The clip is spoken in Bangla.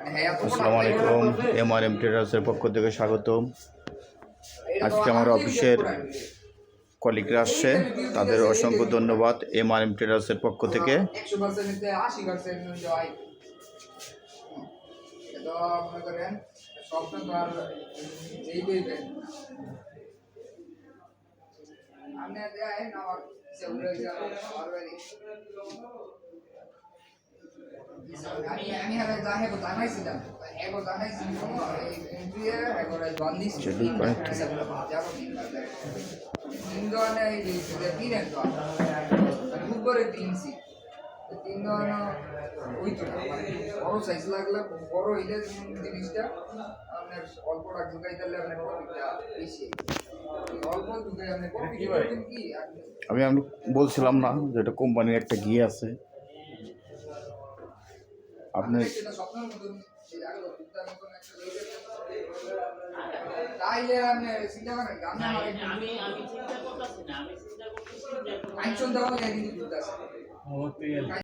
আসসালামু আলাইকুম। এমআরএম ট্রেডার্সের পক্ষ থেকে স্বাগতম। আজকে আমার অফিসের কলিগরা আসছে, তাদের অসংখ্য ধন্যবাদ এমআরএম ট্রেডার্সের পক্ষ থেকে। আমি হ্যাঁ যাহে জানাইছিলাম এগো জানাইছি এই দিয়ে এগো বন্দিশ বাজারও তিন ধরনের এই যে তিনের তো উপরে তিনছি তিন ধরনের ওই তো বড় সাইজ লাগলে বড় হইলে জিনিসটা আপনার অল্প টাকা ঢুকাই দিলে আপনার প্রফিটটা বেশি অল্প ঢুকাই আপনি প্রফিট করবেন কি আমি বলছিলাম না যে এটা কোম্পানির একটা ঘি আছে, আপনি তাইলে আমি চিন্তা করেন আমি চিন্তা করতেছি না, আমি চিন্তা করতেছি যে